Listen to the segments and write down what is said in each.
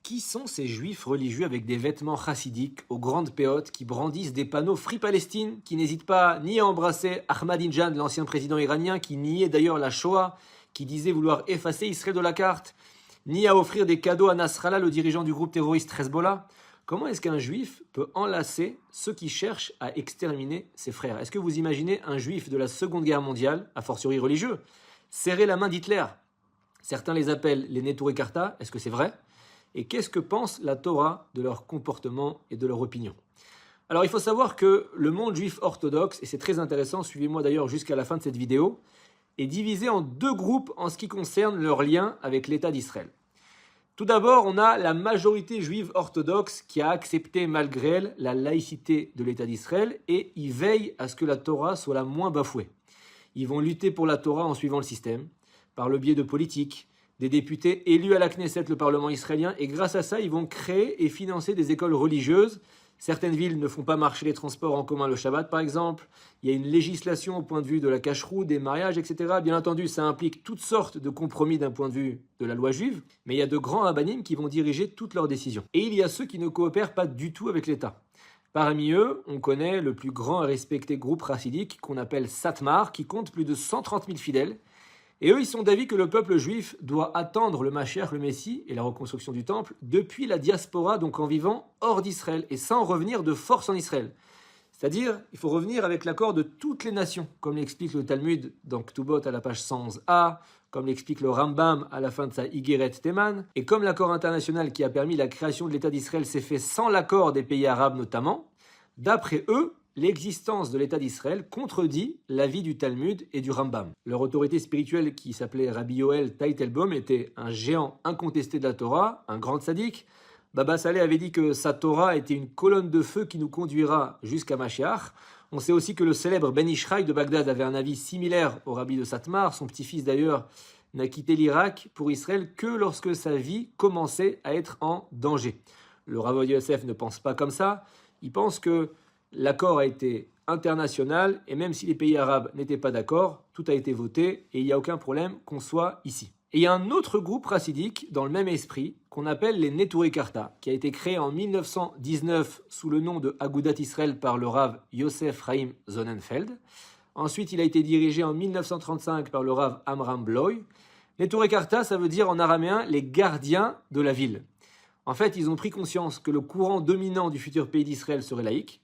Qui sont ces juifs religieux avec des vêtements chassidiques aux grandes péotes qui brandissent des panneaux Free Palestine, qui n'hésitent pas ni à embrasser Ahmadinejad, l'ancien président iranien, qui niait d'ailleurs la Shoah, qui disait vouloir effacer Israël de la carte, ni à offrir des cadeaux à Nasrallah, le dirigeant du groupe terroriste Hezbollah? Comment est-ce qu'un juif peut enlacer ceux qui cherchent à exterminer ses frères? Est-ce que vous imaginez un juif de la Seconde Guerre mondiale, a fortiori religieux, serrer la main d'Hitler? Certains les appellent les Neturei Karta, est-ce que c'est vrai? Et qu'est-ce que pense la Torah de leur comportement et de leur opinion? Alors il faut savoir que le monde juif orthodoxe, et c'est très intéressant, suivez-moi d'ailleurs jusqu'à la fin de cette vidéo, est divisé en deux groupes en ce qui concerne leur lien avec l'État d'Israël. Tout d'abord, on a la majorité juive orthodoxe qui a accepté malgré elle la laïcité de l'État d'Israël et ils veillent à ce que la Torah soit la moins bafouée. Ils vont lutter pour la Torah en suivant le système, par le biais de politiques, des députés élus à la Knesset, le Parlement israélien, et grâce à ça, ils vont créer et financer des écoles religieuses. Certaines villes ne font pas marcher les transports en commun le Shabbat, par exemple. Il y a une législation au point de vue de la cacheroute, des mariages, etc. Bien entendu, ça implique toutes sortes de compromis d'un point de vue de la loi juive, mais il y a de grands rabbanim qui vont diriger toutes leurs décisions. Et il y a ceux qui ne coopèrent pas du tout avec l'État. Parmi eux, on connaît le plus grand et respecté groupe chassidique qu'on appelle Satmar, qui compte plus de 130 000 fidèles. Et eux, ils sont d'avis que le peuple juif doit attendre le Mashiach, le Messie, et la reconstruction du temple, depuis la diaspora, donc en vivant hors d'Israël, et sans revenir de force en Israël. C'est-à-dire, il faut revenir avec l'accord de toutes les nations, comme l'explique le Talmud dans Ktubot à la page 111a, comme l'explique le Rambam à la fin de sa Igeret Teman, et comme l'accord international qui a permis la création de l'État d'Israël s'est fait sans l'accord des pays arabes notamment, d'après eux, l'existence de l'État d'Israël contredit l'avis du Talmud et du Rambam. Leur autorité spirituelle, qui s'appelait Rabbi Yoel Teitelbaum, était un géant incontesté de la Torah, un grand tzaddik. Baba Saleh avait dit que sa Torah était une colonne de feu qui nous conduira jusqu'à Mashiach. On sait aussi que le célèbre Ben Ishraï de Bagdad avait un avis similaire au rabbi de Satmar. Son petit-fils d'ailleurs n'a quitté l'Irak pour Israël que lorsque sa vie commençait à être en danger. Le Rav Yosef ne pense pas comme ça. Il pense que l'accord a été international et même si les pays arabes n'étaient pas d'accord, tout a été voté et il n'y a aucun problème qu'on soit ici. Et il y a un autre groupe chassidique dans le même esprit qu'on appelle les Neturei Karta, qui a été créé en 1919 sous le nom de Agudat Israël par le Rav Yosef Chaim Sonnenfeld. Ensuite, il a été dirigé en 1935 par le Rav Amram Bloy. Neturei Karta, ça veut dire en araméen les gardiens de la ville. En fait, ils ont pris conscience que le courant dominant du futur pays d'Israël serait laïque,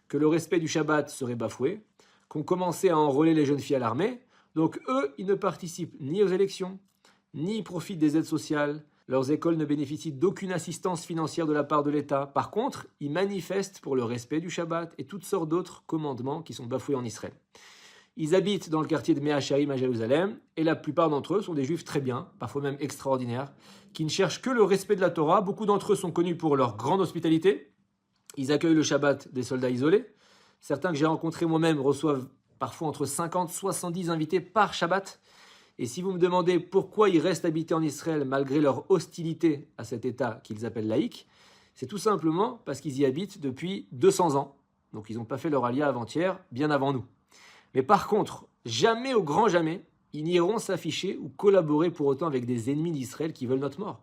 que le respect du Shabbat serait bafoué, qu'on commençait à enrôler les jeunes filles à l'armée. Donc eux, ils ne participent ni aux élections, ni ils profitent des aides sociales. Leurs écoles ne bénéficient d'aucune assistance financière de la part de l'État. Par contre, ils manifestent pour le respect du Shabbat et toutes sortes d'autres commandements qui sont bafoués en Israël. Ils habitent dans le quartier de Mea Shearim à Jérusalem, et la plupart d'entre eux sont des juifs très bien, parfois même extraordinaires, qui ne cherchent que le respect de la Torah. Beaucoup d'entre eux sont connus pour leur grande hospitalité. Ils accueillent le Shabbat des soldats isolés. Certains que j'ai rencontrés moi-même reçoivent parfois entre 50 et 70 invités par Shabbat. Et si vous me demandez pourquoi ils restent habités en Israël malgré leur hostilité à cet État qu'ils appellent laïque, c'est tout simplement parce qu'ils y habitent depuis 200 ans. Donc ils n'ont pas fait leur alia avant-hier, bien avant nous. Mais par contre, jamais au grand jamais, ils n'iront s'afficher ou collaborer pour autant avec des ennemis d'Israël qui veulent notre mort.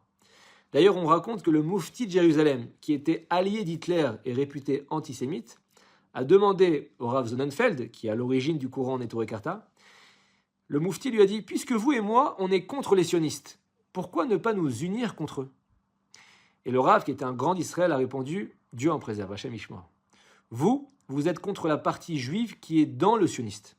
D'ailleurs, on raconte que le moufti de Jérusalem, qui était allié d'Hitler et réputé antisémite, a demandé au Rav Sonnenfeld, qui est à l'origine du courant Neturei Karta, le moufti lui a dit « Puisque vous et moi, on est contre les sionistes, pourquoi ne pas nous unir contre eux ?» Et le Rav, qui était un grand d'Israël, a répondu « Dieu en préserve, Hachem Ishmor. Vous êtes contre la partie juive qui est dans le sioniste,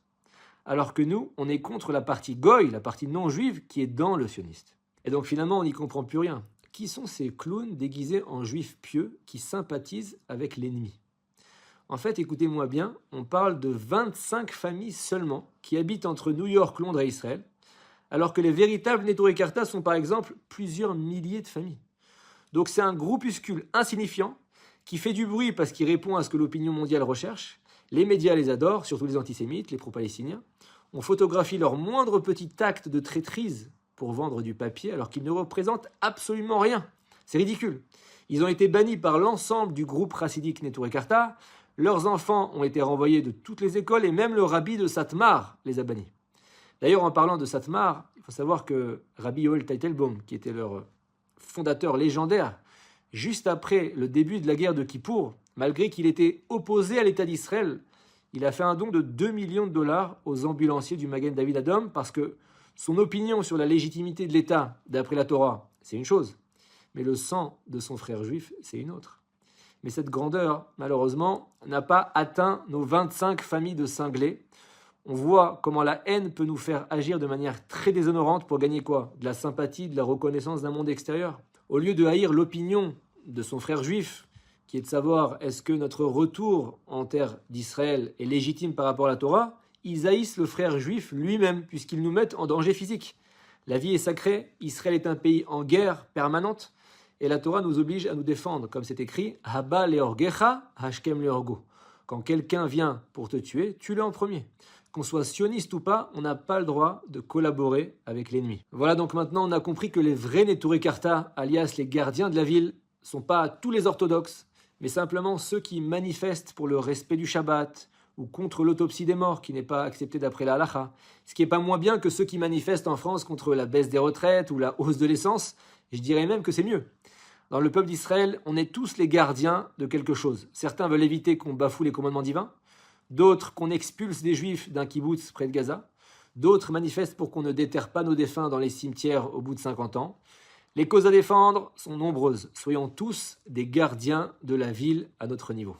alors que nous, on est contre la partie goy, la partie non juive qui est dans le sioniste. » Et donc finalement, on n'y comprend plus rien. Qui sont ces clowns déguisés en juifs pieux qui sympathisent avec l'ennemi? En fait, écoutez-moi bien, on parle de 25 familles seulement qui habitent entre New York, Londres et Israël, alors que les véritables Neturei Karta sont par exemple plusieurs milliers de familles. Donc c'est un groupuscule insignifiant qui fait du bruit parce qu'il répond à ce que l'opinion mondiale recherche. Les médias les adorent, surtout les antisémites, les pro-palestiniens. On photographie leur moindre petit acte de traîtrise pour vendre du papier alors qu'ils ne représentent absolument rien. C'est ridicule. Ils ont été bannis par l'ensemble du groupe chassidique Neturei Karta. Leurs enfants ont été renvoyés de toutes les écoles et même le rabbi de Satmar les a bannis. D'ailleurs, en parlant de Satmar, il faut savoir que Rabbi Yoel Teitelbaum, qui était leur fondateur légendaire, juste après le début de la guerre de Kippour, malgré qu'il était opposé à l'État d'Israël, il a fait un don de 2 millions de dollars aux ambulanciers du Magen David Adom parce que son opinion sur la légitimité de l'État, d'après la Torah, c'est une chose, mais le sang de son frère juif, c'est une autre. Mais cette grandeur, malheureusement, n'a pas atteint nos 25 familles de cinglés. On voit comment la haine peut nous faire agir de manière très déshonorante pour gagner quoi? De la sympathie, de la reconnaissance d'un monde extérieur. Au lieu de haïr l'opinion de son frère juif, qui est de savoir est-ce que notre retour en terre d'Israël est légitime par rapport à la Torah, ils haïssent le frère juif lui-même, puisqu'ils nous mettent en danger physique. La vie est sacrée, Israël est un pays en guerre permanente, et la Torah nous oblige à nous défendre, comme c'est écrit « Haba leorgecha, hashkem leorgo ». Quand quelqu'un vient pour te tuer, tue-le en premier. Qu'on soit sioniste ou pas, on n'a pas le droit de collaborer avec l'ennemi. Voilà, donc maintenant on a compris que les vrais Neturei Karta, alias les gardiens de la ville, sont pas tous les orthodoxes, mais simplement ceux qui manifestent pour le respect du Shabbat ou contre l'autopsie des morts qui n'est pas acceptée d'après la halacha. Ce qui n'est pas moins bien que ceux qui manifestent en France contre la baisse des retraites ou la hausse de l'essence. Je dirais même que c'est mieux. Dans le peuple d'Israël, on est tous les gardiens de quelque chose. Certains veulent éviter qu'on bafoue les commandements divins, d'autres qu'on expulse des Juifs d'un kibbutz près de Gaza, d'autres manifestent pour qu'on ne déterre pas nos défunts dans les cimetières au bout de 50 ans. Les causes à défendre sont nombreuses. Soyons tous des gardiens de la ville à notre niveau.